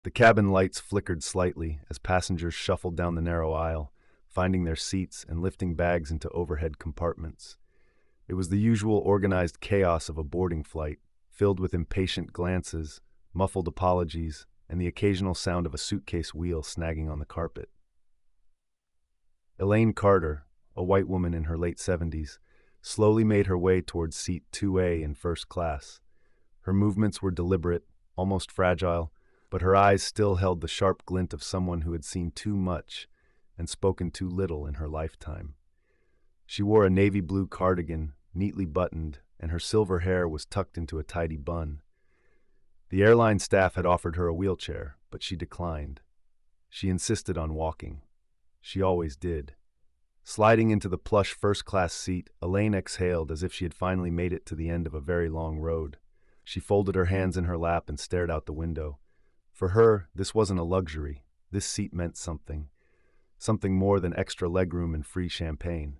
The cabin lights flickered slightly as passengers shuffled down the narrow aisle, finding their seats and lifting bags into overhead compartments. It was the usual organized chaos of a boarding flight, filled with impatient glances, muffled apologies, and the occasional sound of a suitcase wheel snagging on the carpet. Elaine Carter, a white woman in her late 70s, slowly made her way towards seat 2A in first class. Her movements were deliberate, almost fragile, but her eyes still held the sharp glint of someone who had seen too much and spoken too little in her lifetime. She wore a navy blue cardigan, neatly buttoned, and her silver hair was tucked into a tidy bun. The airline staff had offered her a wheelchair, but she declined. She insisted on walking. She always did. Sliding into the plush first-class seat, Elaine exhaled as if she had finally made it to the end of a very long road. She folded her hands in her lap and stared out the window. For her, this wasn't a luxury. This seat meant something. Something more than extra legroom and free champagne.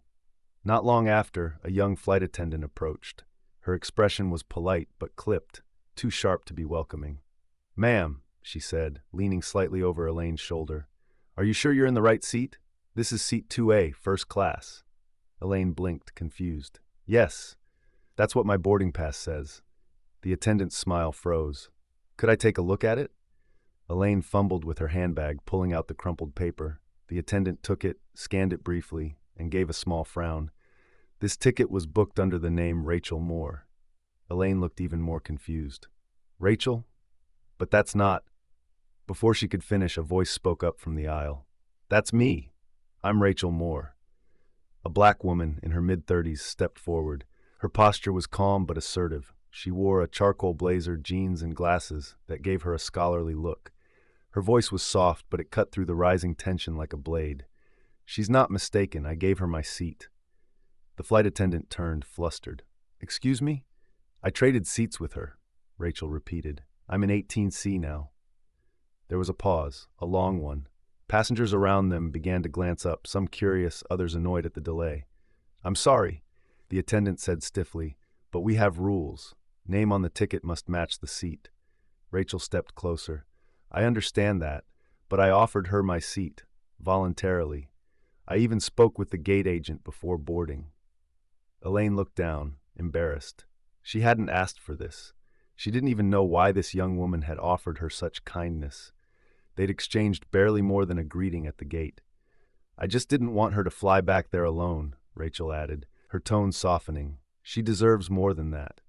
Not long after, a young flight attendant approached. Her expression was polite but clipped, too sharp to be welcoming. "Ma'am," she said, leaning slightly over Elaine's shoulder, "are you sure you're in the right seat? This is seat 2A, first class." Elaine blinked, confused. "Yes, that's what my boarding pass says." The attendant's smile froze. "Could I take a look at it?" Elaine fumbled with her handbag, pulling out the crumpled paper. The attendant took it, scanned it briefly, and gave a small frown. This ticket was booked under the name Rachel Moore. Elaine looked even more confused. "Rachel? But that's not—" Before she could finish, a voice spoke up from the aisle. "That's me. I'm Rachel Moore." A black woman in her mid-30s stepped forward. Her posture was calm but assertive. She wore a charcoal blazer, jeans, and glasses that gave her a scholarly look. Her voice was soft, but it cut through the rising tension like a blade. "She's not mistaken. I gave her my seat." The flight attendant turned, flustered. "Excuse me? I traded seats with her," Rachel repeated. "I'm in 18C now." There was a pause, a long one. Passengers around them began to glance up, some curious, others annoyed at the delay. "I'm sorry," the attendant said stiffly, "but we have rules. Name on the ticket must match the seat." Rachel stepped closer. "I understand that, but I offered her my seat, voluntarily. I even spoke with the gate agent before boarding." Elaine looked down, embarrassed. She hadn't asked for this. She didn't even know why this young woman had offered her such kindness. They'd exchanged barely more than a greeting at the gate. "I just didn't want her to fly back there alone," Rachel added, her tone softening. "She deserves more than that."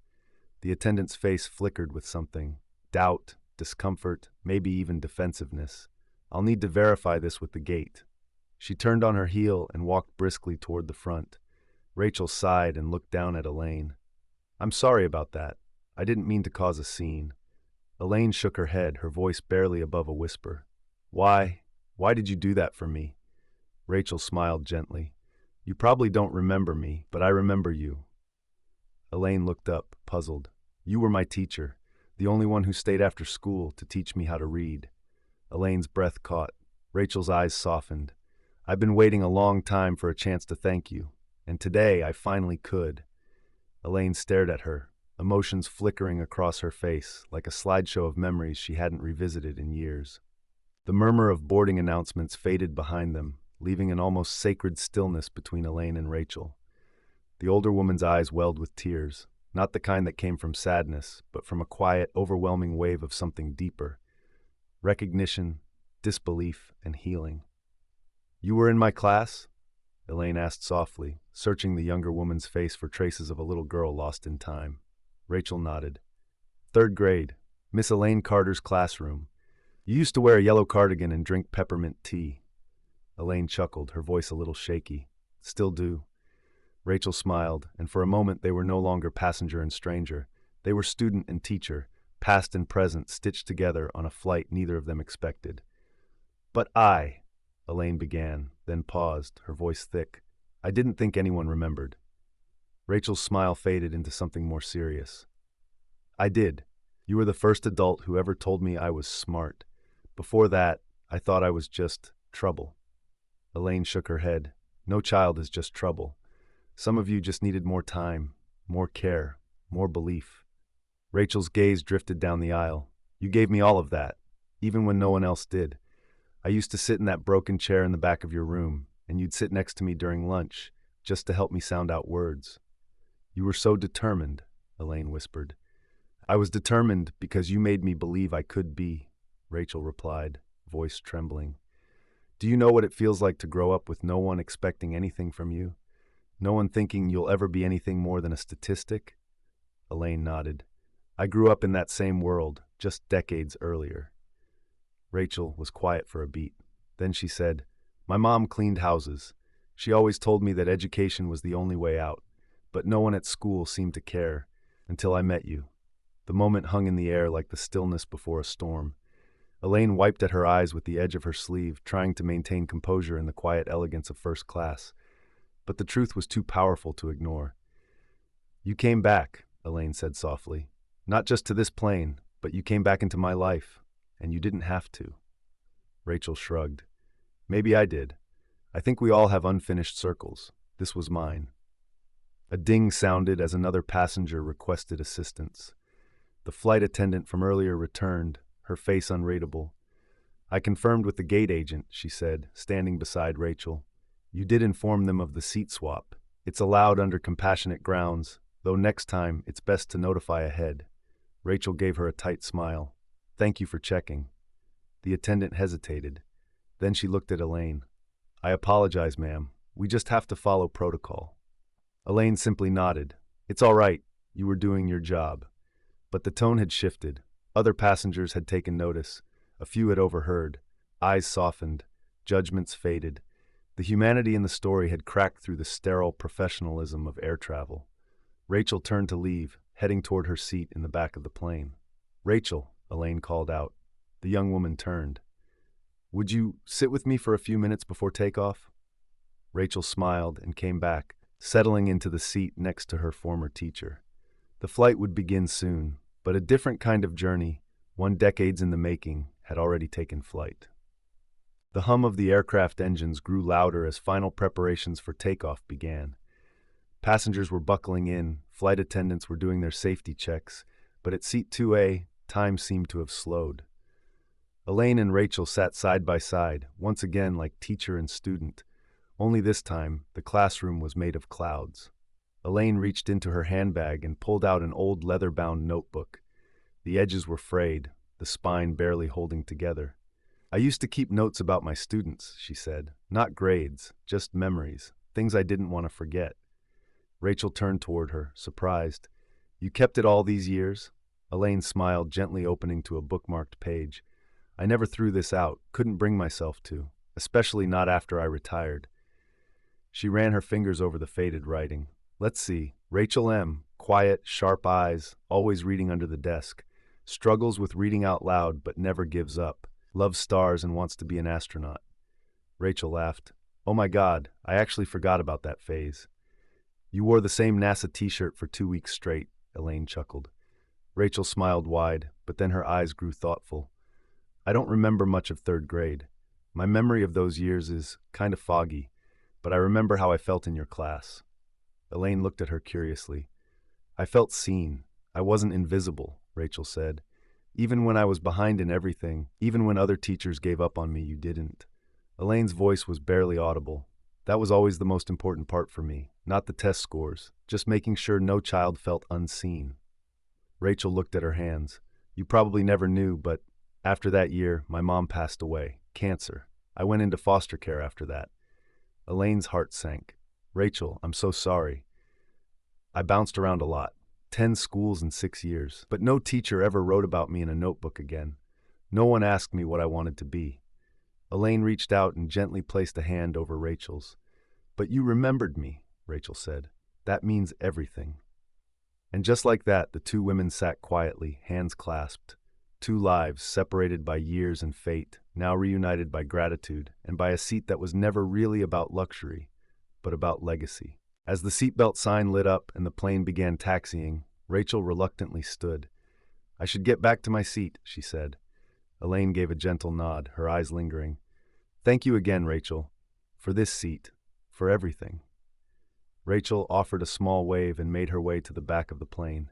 The attendant's face flickered with something. Doubt, discomfort, maybe even defensiveness. "I'll need to verify this with the gate." She turned on her heel and walked briskly toward the front. Rachel sighed and looked down at Elaine. "I'm sorry about that. I didn't mean to cause a scene." Elaine shook her head, her voice barely above a whisper. Why did you do that for me?" Rachel smiled gently. "You probably don't remember me, but I remember you." Elaine looked up, puzzled. "You were my teacher, the only one who stayed after school to teach me how to read." Elaine's breath caught. Rachel's eyes softened. "I've been waiting a long time for a chance to thank you, and today I finally could." Elaine stared at her, emotions flickering across her face like a slideshow of memories she hadn't revisited in years. The murmur of boarding announcements faded behind them, leaving an almost sacred stillness between Elaine and Rachel. The older woman's eyes welled with tears, not the kind that came from sadness, but from a quiet, overwhelming wave of something deeper. Recognition, disbelief, and healing. "You were in my class?" Elaine asked softly, searching the younger woman's face for traces of a little girl lost in time. Rachel nodded. "Third grade, Miss Elaine Carter's classroom. You used to wear a yellow cardigan and drink peppermint tea." Elaine chuckled, her voice a little shaky. "Still do." Rachel smiled, and for a moment they were no longer passenger and stranger. They were student and teacher, past and present, stitched together on a flight neither of them expected. "But Elaine began, then paused, her voice thick. "I didn't think anyone remembered." Rachel's smile faded into something more serious. "I did. You were the first adult who ever told me I was smart. Before that, I thought I was just trouble." Elaine shook her head. "No child is just trouble. Some of you just needed more time, more care, more belief." Rachel's gaze drifted down the aisle. "You gave me all of that. even when no one else did. I used to sit in that broken chair in the back of your room, and you'd sit next to me during lunch, just to help me sound out words. You were so determined, Elaine whispered. I was determined because you made me believe I could be, Rachel replied, voice trembling. Do you know what it feels like to grow up with no one expecting anything from you? No one thinking you'll ever be anything more than a statistic? Elaine nodded. I grew up in that same world, just decades earlier. Rachel was quiet for a beat. Then she said, My mom cleaned houses. She always told me that education was the only way out, but no one at school seemed to care until I met you. The moment hung in the air like the stillness before a storm. Elaine wiped at her eyes with the edge of her sleeve, trying to maintain composure in the quiet elegance of first class. But the truth was too powerful to ignore. You came back, Elaine said softly. Not just to this plane, but you came back into my life, and you didn't have to. Rachel shrugged. Maybe I did. I think we all have unfinished circles. This was mine. A ding sounded as another passenger requested assistance. The flight attendant from earlier returned, her face unreadable. I confirmed with the gate agent, she said, standing beside Rachel. You did inform them of the seat swap. It's allowed under compassionate grounds, though next time it's best to notify ahead. Rachel gave her a tight smile. Thank you for checking. The attendant hesitated. Then she looked at Elaine. I apologize, ma'am. We just have to follow protocol. Elaine simply nodded. It's all right. You were doing your job. But the tone had shifted. Other passengers had taken notice. A few had overheard. Eyes softened. Judgments faded. The humanity in the story had cracked through the sterile professionalism of air travel. Rachel turned to leave, heading toward her seat in the back of the plane. Rachel, Elaine called out. The young woman turned. Would you sit with me for a few minutes before takeoff? Rachel smiled and came back, settling into the seat next to her former teacher. The flight would begin soon, but a different kind of journey, one decades in the making, had already taken flight. The hum of the aircraft engines grew louder as final preparations for takeoff began. Passengers were buckling in, flight attendants were doing their safety checks, but at seat 2A, time seemed to have slowed. Elaine and Rachel sat side by side, once again like teacher and student. Only this time, the classroom was made of clouds. Elaine reached into her handbag and pulled out an old leather-bound notebook. The edges were frayed, the spine barely holding together. I used to keep notes about my students, she said. Not grades, just memories, things I didn't want to forget. Rachel turned toward her, surprised. You kept it all these years? Elaine smiled, gently opening to a bookmarked page. I never threw this out, couldn't bring myself to, especially not after I retired. She ran her fingers over the faded writing. Let's see. Rachel M., quiet, sharp eyes, always reading under the desk. Struggles with reading out loud but never gives up. Loves stars and wants to be an astronaut. Rachel laughed. Oh my God, I actually forgot about that phase. You wore the same NASA t-shirt for 2 weeks straight, Elaine chuckled. Rachel smiled wide, but then her eyes grew thoughtful. I don't remember much of third grade. My memory of those years is kind of foggy, but I remember how I felt in your class. Elaine looked at her curiously. I felt seen. I wasn't invisible, Rachel said. Even when I was behind in everything, even when other teachers gave up on me, you didn't. Elaine's voice was barely audible. That was always the most important part for me, not the test scores, just making sure no child felt unseen. Rachel looked at her hands. You probably never knew, but after that year, my mom passed away. Cancer. I went into foster care after that. Elaine's heart sank. Rachel, I'm so sorry. I bounced around a lot. 10 schools in 6 years. But no teacher ever wrote about me in a notebook again. No one asked me what I wanted to be. Elaine reached out and gently placed a hand over Rachel's. But you remembered me, Rachel said. That means everything. And just like that, the two women sat quietly, hands clasped. 2 lives separated by years and fate, now reunited by gratitude and by a seat that was never really about luxury, but about legacy. As the seatbelt sign lit up and the plane began taxiing, Rachel reluctantly stood. I should get back to my seat, she said. Elaine gave a gentle nod, her eyes lingering. Thank you again, Rachel, for this seat, for everything. Rachel offered a small wave and made her way to the back of the plane.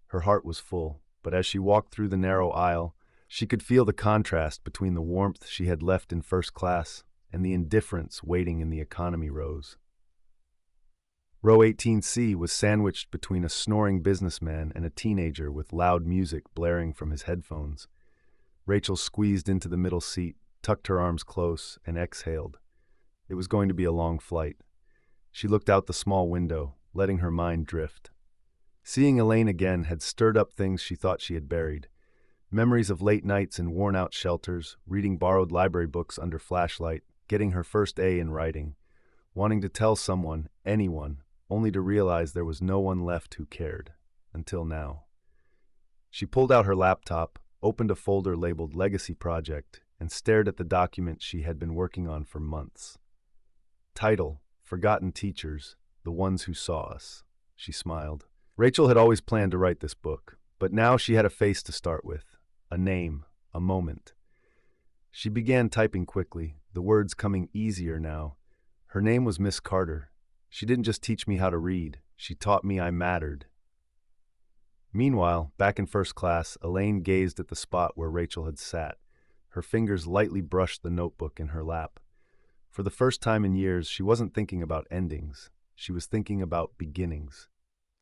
Her heart was full, but as she walked through the narrow aisle, She could feel the contrast between the warmth she had left in first class and the indifference waiting in the economy rows. Row 18C was sandwiched between a snoring businessman and a teenager with loud music blaring from his headphones. Rachel squeezed into the middle seat, tucked her arms close, and exhaled. It was going to be a long flight. She looked out the small window, letting her mind drift. Seeing Elaine again had stirred up things she thought she had buried. Memories of late nights in worn-out shelters, reading borrowed library books under flashlight, getting her first A in writing, wanting to tell someone, anyone, only to realize there was no one left who cared. Until now. She pulled out her laptop, opened a folder labeled Legacy Project, and stared at the document she had been working on for months. Title: Forgotten Teachers, The Ones Who Saw Us. She smiled. Rachel had always planned to write this book, but now she had a face to start with, a name, a moment. She began typing quickly, the words coming easier now. Her name was Miss Carter. She didn't just teach me how to read, she taught me I mattered. Meanwhile, back in first class, Elaine gazed at the spot where Rachel had sat. Her fingers lightly brushed the notebook in her lap. For the first time in years, she wasn't thinking about endings. She was thinking about beginnings.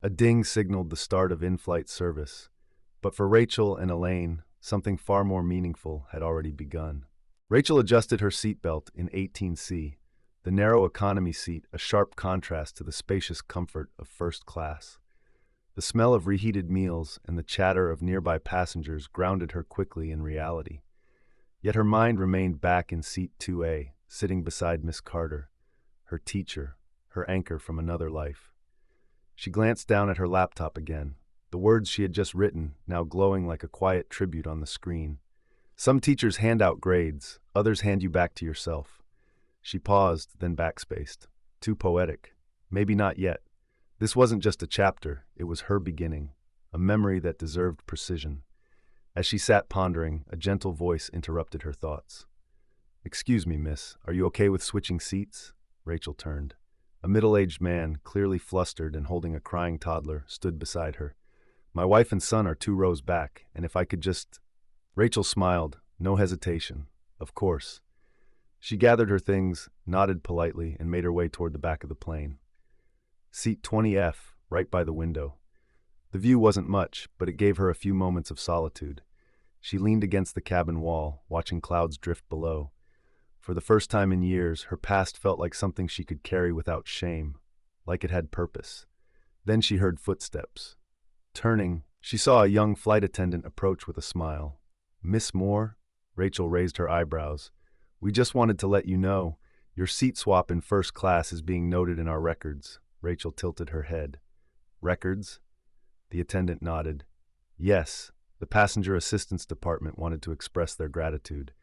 A ding signaled the start of in-flight service. But for Rachel and Elaine, something far more meaningful had already begun. Rachel adjusted her seatbelt in 18C, the narrow economy seat a sharp contrast to the spacious comfort of first class. The smell of reheated meals and the chatter of nearby passengers grounded her quickly in reality. Yet her mind remained back in seat 2A, sitting beside Miss Carter, her teacher, her anchor from another life. She glanced down at her laptop again, the words she had just written now glowing like a quiet tribute on the screen. Some teachers hand out grades, others hand you back to yourself. She paused, then backspaced. Too poetic. Maybe not yet. This wasn't just a chapter, it was her beginning, a memory that deserved precision. As she sat pondering, a gentle voice interrupted her thoughts. "Excuse me, miss, are you okay with switching seats?" Rachel turned. A middle-aged man, clearly flustered and holding a crying toddler, stood beside her. "My wife and son are 2 rows back, and if I could just—" Rachel smiled, no hesitation. Of course. She gathered her things, nodded politely, and made her way toward the back of the plane. Seat 20F, right by the window. The view wasn't much, but it gave her a few moments of solitude. She leaned against the cabin wall, watching clouds drift below. For the first time in years, her past felt like something she could carry without shame, like it had purpose. Then she heard footsteps. Turning, she saw a young flight attendant approach with a smile. "Miss Moore?" Rachel raised her eyebrows. "We just wanted to let you know, your seat swap in first class is being noted in our records." Rachel tilted her head. "Records?" The attendant nodded. "Yes, the passenger assistance department wanted to express their gratitude.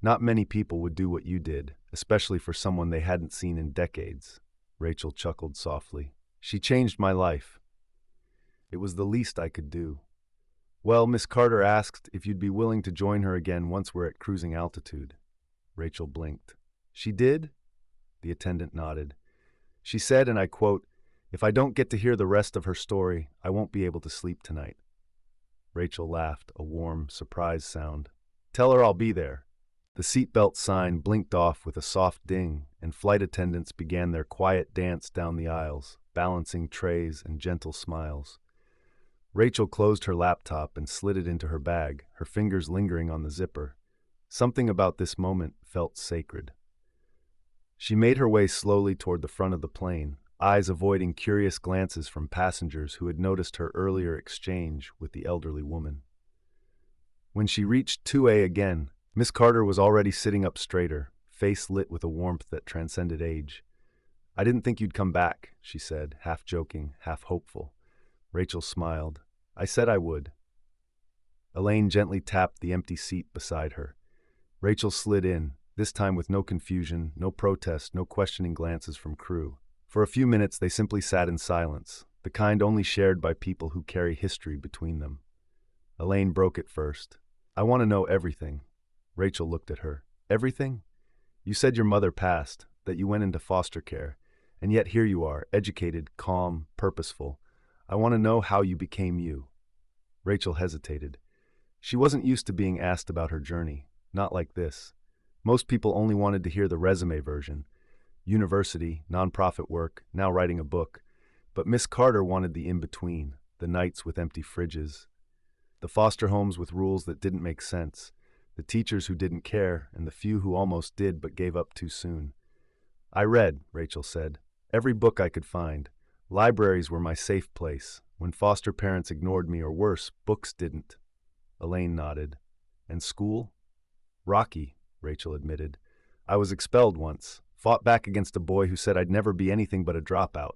Not many people would do what you did, especially for someone they hadn't seen in decades." Rachel chuckled softly. "She changed my life. It was the least I could do." "Well, Miss Carter asked if you'd be willing to join her again once we're at cruising altitude." Rachel blinked. "She did?" The attendant nodded. "She said, and I quote, 'If I don't get to hear the rest of her story, I won't be able to sleep tonight.'" Rachel laughed, a warm, surprised sound. "Tell her I'll be there." The seatbelt sign blinked off with a soft ding, and flight attendants began their quiet dance down the aisles, balancing trays and gentle smiles. Rachel closed her laptop and slid it into her bag, her fingers lingering on the zipper. Something about this moment felt sacred. She made her way slowly toward the front of the plane, eyes avoiding curious glances from passengers who had noticed her earlier exchange with the elderly woman. When she reached 2A again, Miss Carter was already sitting up straighter, face lit with a warmth that transcended age. "I didn't think you'd come back," she said, half joking, half hopeful. Rachel smiled. "I said I would." Elaine gently tapped the empty seat beside her. Rachel slid in, this time with no confusion, no protest, no questioning glances from crew. For a few minutes they simply sat in silence, the kind only shared by people who carry history between them. Elaine broke it first. "I want to know everything." Rachel looked at her. "Everything? You said your mother passed, that you went into foster care, and yet here you are, educated, calm, purposeful. I want to know how you became you." Rachel hesitated. She wasn't used to being asked about her journey, not like this. Most people only wanted to hear the resume version. University, nonprofit work, now writing a book. But Miss Carter wanted the in-between, the nights with empty fridges, the foster homes with rules that didn't make sense, the teachers who didn't care, and the few who almost did but gave up too soon. I read, Rachel said, every book I could find. Libraries were my safe place. When foster parents ignored me, or worse, books didn't. Elaine nodded. And school? Rocky, Rachel admitted. I was expelled once, fought back against a boy who said I'd never be anything but a dropout.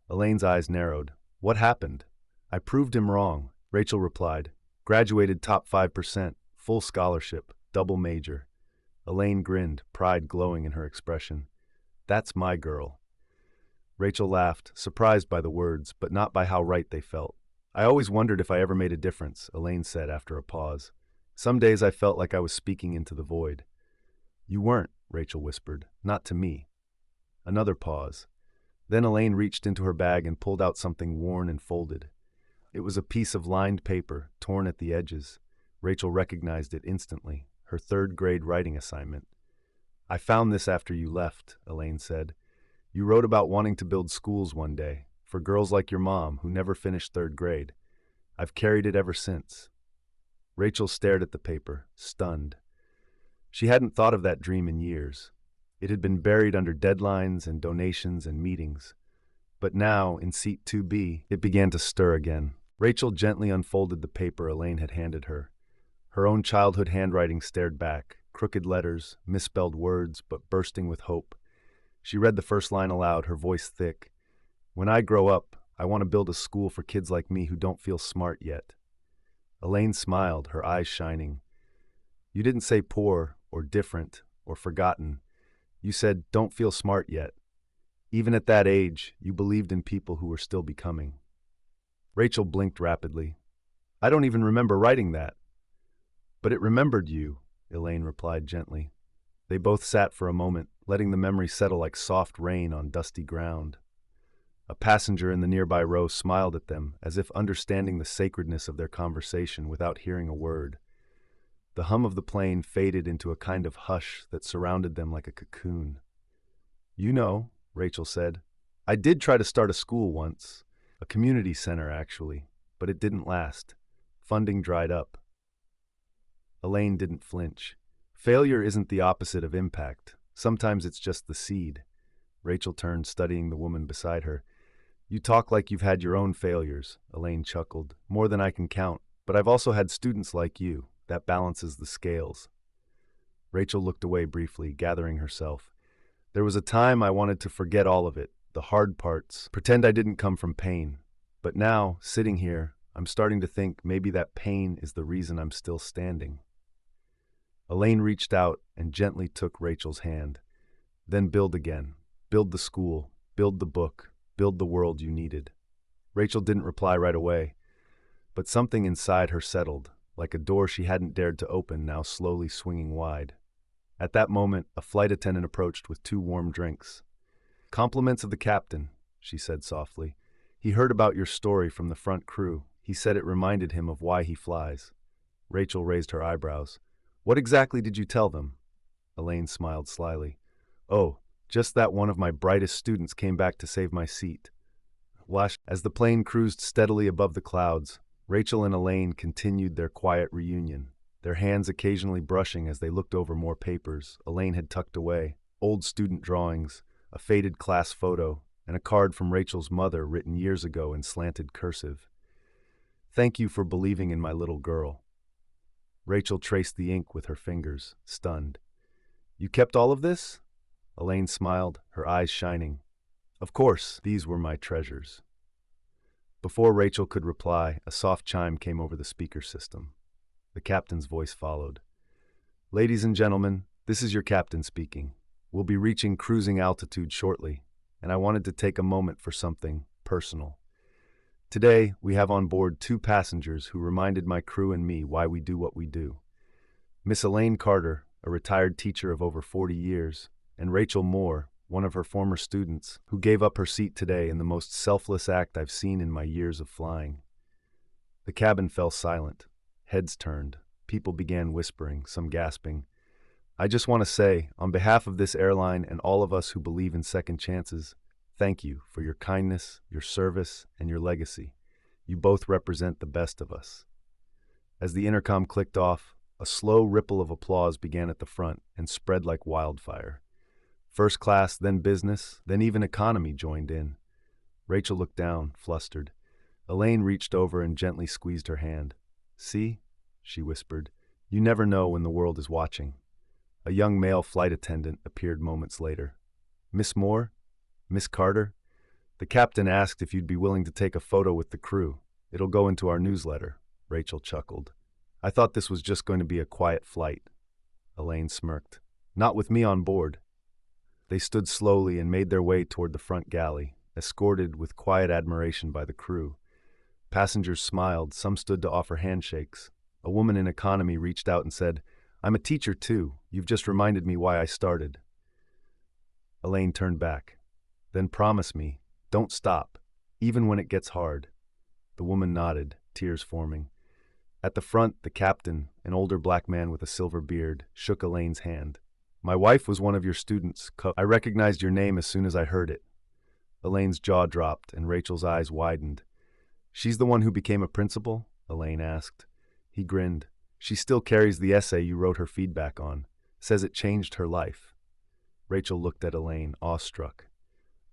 Elaine's eyes narrowed. What happened? I proved him wrong, Rachel replied. Graduated top 5%, full scholarship, double major. Elaine grinned, pride glowing in her expression. That's my girl. Rachel laughed, surprised by the words, but not by how right they felt. I always wondered if I ever made a difference, Elaine said after a pause. Some days I felt like I was speaking into the void. You weren't, Rachel whispered, not to me. Another pause. Then Elaine reached into her bag and pulled out something worn and folded. It was a piece of lined paper, torn at the edges. Rachel recognized it instantly, her third-grade writing assignment. I found this after you left, Elaine said. You wrote about wanting to build schools one day, for girls like your mom who never finished third grade. I've carried it ever since. Rachel stared at the paper, stunned. She hadn't thought of that dream in years. It had been buried under deadlines and donations and meetings. But now, in seat 2B, it began to stir again. Rachel gently unfolded the paper Elaine had handed her. Her own childhood handwriting stared back, crooked letters, misspelled words, but bursting with hope. She read the first line aloud, her voice thick. When I grow up, I want to build a school for kids like me who don't feel smart yet. Elaine smiled, her eyes shining. You didn't say poor, or different, or forgotten. You said, don't feel smart yet. Even at that age, you believed in people who were still becoming. Rachel blinked rapidly. I don't even remember writing that. But it remembered you, Elaine replied gently. They both sat for a moment, letting the memory settle like soft rain on dusty ground. A passenger in the nearby row smiled at them, as if understanding the sacredness of their conversation without hearing a word. The hum of the plane faded into a kind of hush that surrounded them like a cocoon. You know, Rachel said, I did try to start a school once, a community center actually, but it didn't last. Funding dried up. Elaine didn't flinch. Failure isn't the opposite of impact. Sometimes it's just the seed. Rachel turned, studying the woman beside her. You talk like you've had your own failures, Elaine chuckled. More than I can count, but I've also had students like you. That balances the scales. Rachel looked away briefly, gathering herself. There was a time I wanted to forget all of it, the hard parts, pretend I didn't come from pain. But now, sitting here, I'm starting to think maybe that pain is the reason I'm still standing. Elaine reached out and gently took Rachel's hand. Then build again. Build the school. Build the book. Build the world you needed. Rachel didn't reply right away, but something inside her settled, like a door she hadn't dared to open now slowly swinging wide. At that moment, a flight attendant approached with 2 warm drinks. Compliments of the captain, she said softly. He heard about your story from the front crew. He said it reminded him of why he flies. Rachel raised her eyebrows. What exactly did you tell them? Elaine smiled slyly. Oh, just that one of my brightest students came back to save my seat. As the plane cruised steadily above the clouds, Rachel and Elaine continued their quiet reunion, their hands occasionally brushing as they looked over more papers Elaine had tucked away, old student drawings, a faded class photo, and a card from Rachel's mother written years ago in slanted cursive. Thank you for believing in my little girl. Rachel traced the ink with her fingers, stunned. You kept all of this? Elaine smiled, her eyes shining. Of course, these were my treasures. Before Rachel could reply, a soft chime came over the speaker system. The captain's voice followed. Ladies and gentlemen, this is your captain speaking. We'll be reaching cruising altitude shortly, and I wanted to take a moment for something personal. Today, we have on board 2 passengers who reminded my crew and me why we do what we do. Miss Elaine Carter, a retired teacher of over 40 years, and Rachel Moore, one of her former students, who gave up her seat today in the most selfless act I've seen in my years of flying. The cabin fell silent. Heads turned. People began whispering, some gasping. I just want to say, on behalf of this airline and all of us who believe in second chances, thank you for your kindness, your service, and your legacy. You both represent the best of us. As the intercom clicked off, a slow ripple of applause began at the front and spread like wildfire. First class, then business, then even economy joined in. Rachel looked down, flustered. Elaine reached over and gently squeezed her hand. See, she whispered, you never know when the world is watching. A young male flight attendant appeared moments later. Miss Moore? Miss Carter? The captain asked if you'd be willing to take a photo with the crew. It'll go into our newsletter. Rachel chuckled. I thought this was just going to be a quiet flight. Elaine smirked. Not with me on board. They stood slowly and made their way toward the front galley, escorted with quiet admiration by the crew. Passengers smiled, some stood to offer handshakes. A woman in economy reached out and said, I'm a teacher too. You've just reminded me why I started. Elaine turned back. Then promise me, don't stop, even when it gets hard. The woman nodded, tears forming. At the front, the captain, an older black man with a silver beard, shook Elaine's hand. My wife was one of your students. I recognized your name as soon as I heard it. Elaine's jaw dropped and Rachel's eyes widened. She's the one who became a principal? Elaine asked. He grinned. She still carries the essay you wrote her feedback on. Says it changed her life. Rachel looked at Elaine, awestruck.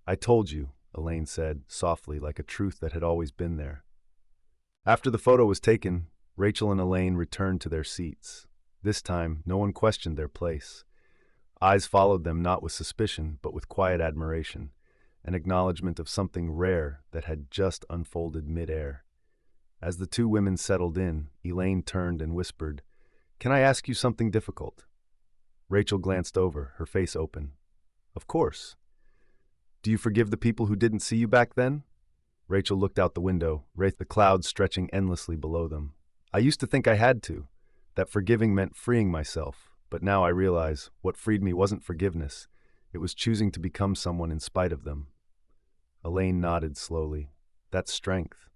I told you, Elaine said, softly, like a truth that had always been there. After the photo was taken, Rachel and Elaine returned to their seats. This time, no one questioned their place. Eyes followed them not with suspicion, but with quiet admiration, an acknowledgment of something rare that had just unfolded mid-air. As the two women settled in, Elaine turned and whispered, Can I ask you something difficult? Rachel glanced over, her face open. Of course. Do you forgive the people who didn't see you back then? Rachel looked out the window, the clouds stretching endlessly below them. I used to think I had to, that forgiving meant freeing myself, but now I realize what freed me wasn't forgiveness. It was choosing to become someone in spite of them. Elaine nodded slowly. That's strength.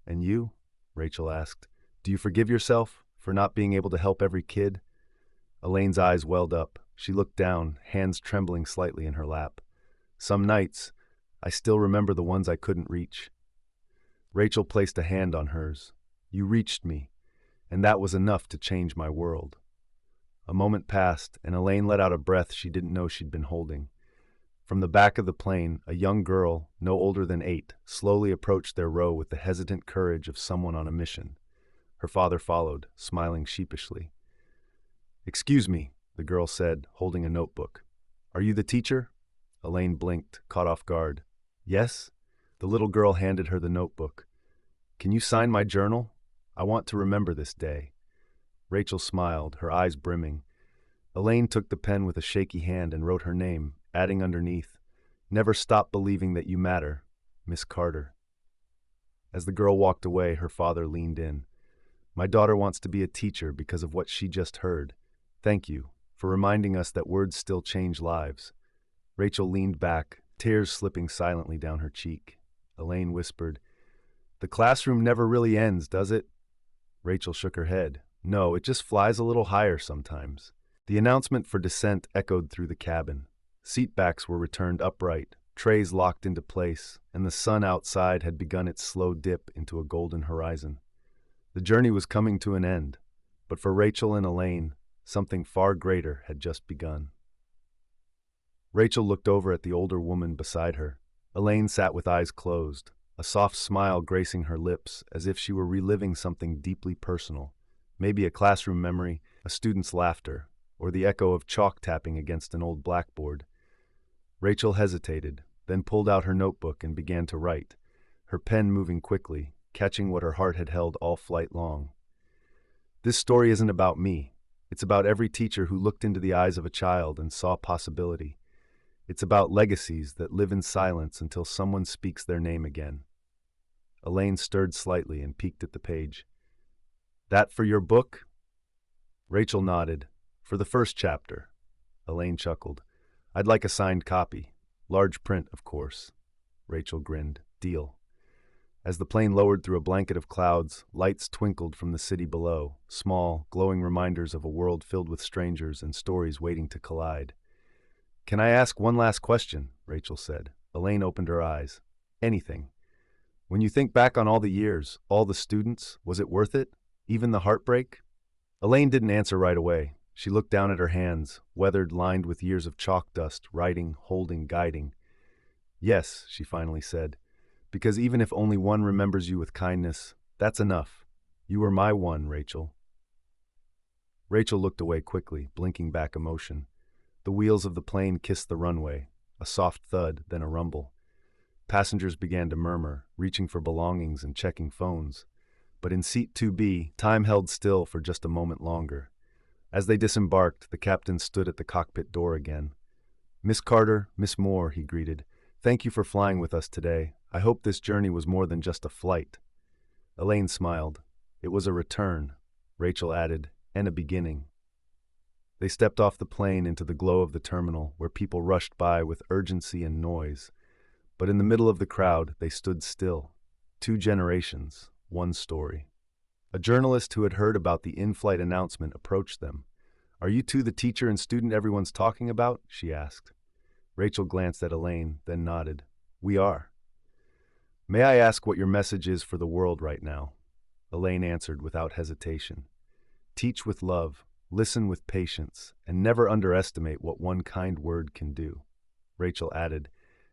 And you? Rachel asked. Do you forgive yourself for not being able to help every kid? Elaine's eyes welled up. She looked down, hands trembling slightly in her lap. Some nights, I still remember the ones I couldn't reach. Rachel placed a hand on hers. You reached me, and that was enough to change my world. A moment passed, and Elaine let out a breath she didn't know she'd been holding. From the back of the plane, a young girl, no older than 8, slowly approached their row with the hesitant courage of someone on a mission. Her father followed, smiling sheepishly. Excuse me, the girl said, holding a notebook. Are you the teacher? Elaine blinked, caught off guard. Yes? The little girl handed her the notebook. Can you sign my journal? I want to remember this day. Rachel smiled, her eyes brimming. Elaine took the pen with a shaky hand and wrote her name, adding underneath, Never stop believing that you matter, Miss Carter. As the girl walked away, her father leaned in. My daughter wants to be a teacher because of what she just heard. Thank you for reminding us that words still change lives. Rachel leaned back, tears slipping silently down her cheek. Elaine whispered, The classroom never really ends, does it? Rachel shook her head. No, it just flies a little higher sometimes. The announcement for descent echoed through the cabin. Seatbacks were returned upright, trays locked into place, and the sun outside had begun its slow dip into a golden horizon. The journey was coming to an end, but for Rachel and Elaine, something far greater had just begun. Rachel looked over at the older woman beside her. Elaine sat with eyes closed, a soft smile gracing her lips as if she were reliving something deeply personal, maybe a classroom memory, a student's laughter, or the echo of chalk tapping against an old blackboard. Rachel hesitated, then pulled out her notebook and began to write, her pen moving quickly, catching what her heart had held all flight long. This story isn't about me. It's about every teacher who looked into the eyes of a child and saw possibility. It's about legacies that live in silence until someone speaks their name again. Elaine stirred slightly and peeked at the page. That for your book? Rachel nodded. For the first chapter. Elaine chuckled. I'd like a signed copy. Large print, of course. Rachel grinned. Deal. As the plane lowered through a blanket of clouds, lights twinkled from the city below, small, glowing reminders of a world filled with strangers and stories waiting to collide. "Can I ask one last question?" Rachel said. Elaine opened her eyes. "Anything. When you think back on all the years, all the students, was it worth it? Even the heartbreak?" Elaine didn't answer right away. She looked down at her hands, weathered, lined with years of chalk dust, writing, holding, guiding. "Yes," she finally said, "because even if only one remembers you with kindness, that's enough. You were my one, Rachel." Rachel looked away quickly, blinking back emotion. The wheels of the plane kissed the runway, a soft thud, then a rumble. Passengers began to murmur, reaching for belongings and checking phones. But in seat 2B, time held still for just a moment longer. As they disembarked, the captain stood at the cockpit door again. "Miss Carter, Miss Moore," he greeted. "Thank you for flying with us today. I hope this journey was more than just a flight." Elaine smiled. "It was a return," Rachel added, "and a beginning." They stepped off the plane into the glow of the terminal, where people rushed by with urgency and noise. But in the middle of the crowd, they stood still. 2 generations, 1 story. A journalist who had heard about the in-flight announcement approached them. "Are you two the teacher and student everyone's talking about?" she asked. Rachel glanced at Elaine, then nodded. "We are." "May I ask what your message is for the world right now?" Elaine answered without hesitation. "Teach with love, listen with patience, and never underestimate what one kind word can do." Rachel added,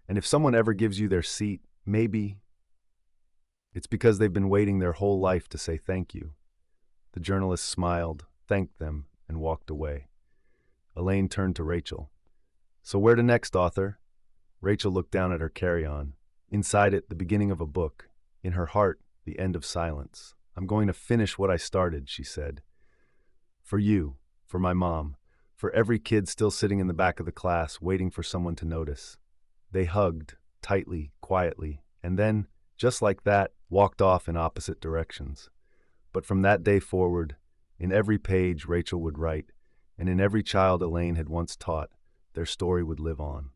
"And if someone ever gives you their seat, maybe it's because they've been waiting their whole life to say thank you." The journalist smiled, thanked them, and walked away. Elaine turned to Rachel. "So where to next, author?" Rachel looked down at her carry-on. Inside it, the beginning of a book. In her heart, the end of silence. "I'm going to finish what I started," she said. "For you, for my mom, for every kid still sitting in the back of the class, waiting for someone to notice." They hugged, tightly, quietly, and then, just like that, walked off in opposite directions. But from that day forward, in every page Rachel would write, and in every child Elaine had once taught, their story would live on.